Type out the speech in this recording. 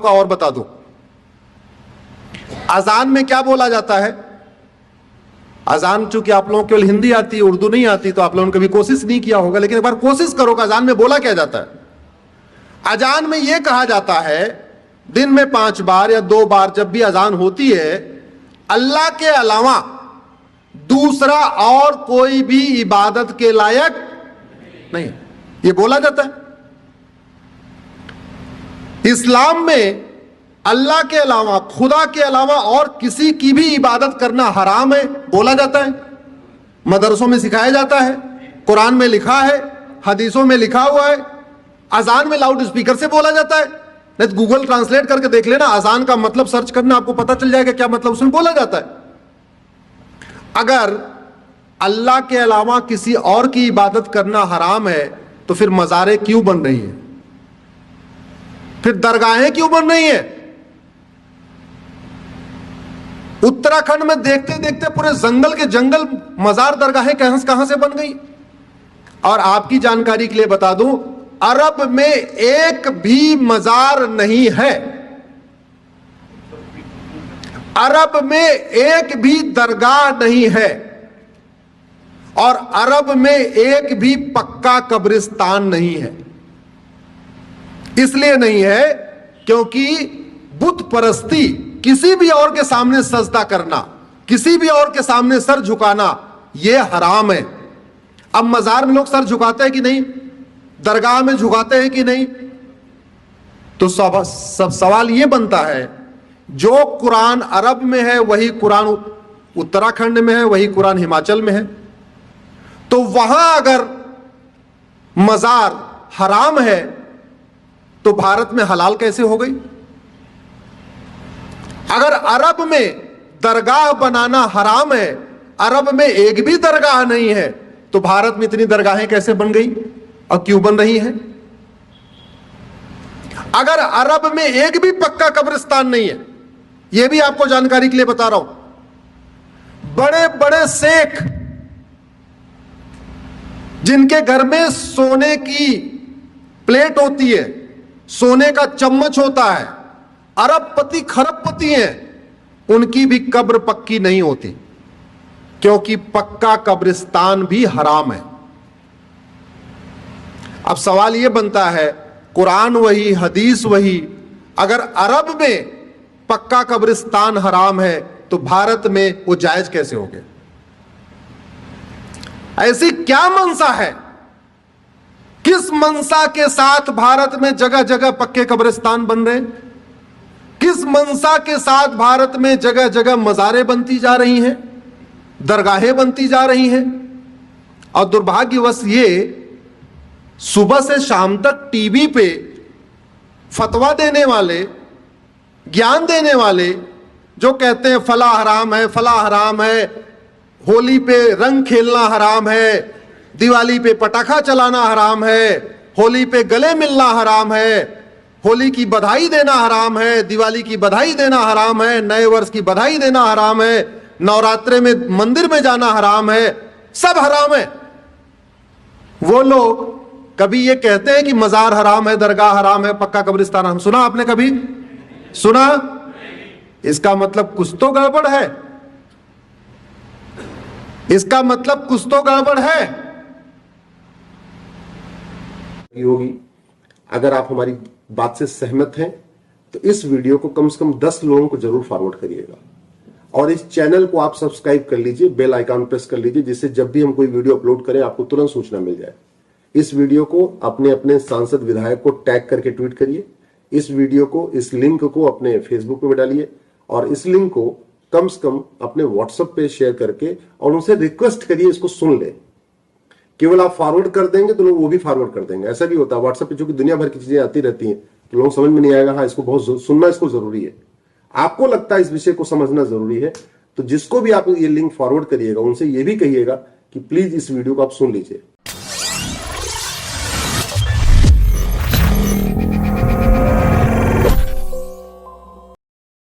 आपको और बता दूं, अजान में क्या बोला जाता है। अजान चूंकि आप लोगों को केवल हिंदी आती है, उर्दू नहीं आती, तो आप लोगों ने कभी कोशिश नहीं किया होगा, लेकिन एक बार कोशिश करो कि अजान में बोला क्या जाता है। अजान में यह कहा जाता है, दिन में 5 बार या 2 बार जब भी अजान होती है, अल्लाह के अलावा दूसरा और कोई भी इबादत के लायक नहीं, यह बोला जाता है। इस्लाम में अल्लाह के अलावा, खुदा के अलावा और किसी की भी इबादत करना हराम है, बोला जाता है। मदरसों में सिखाया जाता है, कुरान में लिखा है, हदीसों में लिखा हुआ है। अजान में लाउड स्पीकर से बोला जाता है, नहीं तो गूगल ट्रांसलेट करके देख लेना, अजान का मतलब सर्च करना, आपको पता चल जाएगा क्या मतलब उसमें बोला जाता है। अगर अल्लाह के अलावा किसी और की इबादत करना हराम है, तो फिर मज़ारें क्यों बन रही हैं, फिर दरगाहें क्यों बन रही हैं। उत्तराखंड में देखते देखते पूरे जंगल के जंगल मजार दरगाहें कहां से बन गई। और आपकी जानकारी के लिए बता दूं, अरब में एक भी मजार नहीं है, अरब में एक भी दरगाह नहीं है, और अरब में एक भी पक्का कब्रिस्तान नहीं है। इसलिए नहीं है क्योंकि बुत परस्ती, किसी भी और के सामने सजदा करना, किसी भी और के सामने सर झुकाना, यह हराम है। अब मजार में लोग सर झुकाते हैं कि नहीं, दरगाह में झुकाते हैं कि नहीं, तो सब सवाल यह बनता है, जो कुरान अरब में है वही कुरान उत्तराखंड में है, वही कुरान हिमाचल में है, तो वहां अगर मजार हराम है तो भारत में हलाल कैसे हो गई। अगर अरब में दरगाह बनाना हराम है, अरब में एक भी दरगाह नहीं है, तो भारत में इतनी दरगाहें कैसे बन गई और क्यों बन रही हैं। अगर अरब में एक भी पक्का कब्रिस्तान नहीं है, यह भी आपको जानकारी के लिए बता रहा हूं, बड़े बड़े शेख जिनके घर में सोने की प्लेट होती है, सोने का चम्मच होता है, अरबपति खरबपति हैं, उनकी भी कब्र पक्की नहीं होती, क्योंकि पक्का कब्रिस्तान भी हराम है। अब सवाल यह बनता है, कुरान वही, हदीस वही, अगर अरब में पक्का कब्रिस्तान हराम है तो भारत में वो जायज कैसे हो गए। ऐसी क्या मंशा है, किस मंशा के साथ भारत में जगह जगह पक्के कब्रिस्तान बन रहे हैं, किस मंशा के साथ भारत में जगह जगह मजारें बनती जा रही हैं, दरगाहें बनती जा रही हैं। और दुर्भाग्यवश ये सुबह से शाम तक टीवी पे फतवा देने वाले, ज्ञान देने वाले, जो कहते हैं फला हराम है, फला हराम है, होली पे रंग खेलना हराम है, दिवाली पे पटाखा चलाना हराम है, होली पे गले मिलना हराम है, होली की बधाई देना हराम है, दिवाली की बधाई देना हराम है, नए वर्ष की बधाई देना हराम है, नवरात्रे में मंदिर में जाना हराम है, सब हराम है। वो लोग कभी ये कहते हैं कि मजार हराम है, दरगाह हराम है, पक्का कब्रिस्तान हराम, सुना आपने कभी सुना? इसका मतलब कुछ तो गड़बड़ है, इसका मतलब कुछ तो गड़बड़ है होगी। अगर आप हमारी बात से सहमत हैं तो इस वीडियो को कम से कम 10 लोगों को जरूर फॉरवर्ड करिएगा, और इस चैनल को आप सब्सक्राइब कर लीजिए, बेल आइकन प्रेस कर लीजिए, जिससे जब भी हम कोई वीडियो अपलोड करें आपको तुरंत सूचना मिल जाए। इस वीडियो को अपने अपने सांसद विधायक को टैग करके ट्वीट करिए, इस वीडियो को, इस लिंक को अपने फेसबुक पे डालिए, और इस लिंक को कम से कम अपने व्हाट्सएप पे शेयर करके और उनसे रिक्वेस्ट करिए इसको सुन ले। केवल आप फॉरवर्ड कर देंगे तो लोग वो भी फॉरवर्ड कर देंगे। ऐसा भी होता है व्हाट्सएप पे, चूंकि दुनिया भर की चीजें आती रहती हैं, तो लोगों समझ में नहीं आएगा, हाँ इसको बहुत सुनना, इसको जरूरी है, आपको लगता है इस विषय को समझना जरूरी है, तो जिसको भी आप ये लिंक फॉरवर्ड करिएगा उनसे ये भी कहिएगा कि प्लीज इस वीडियो को आप सुन लीजिए।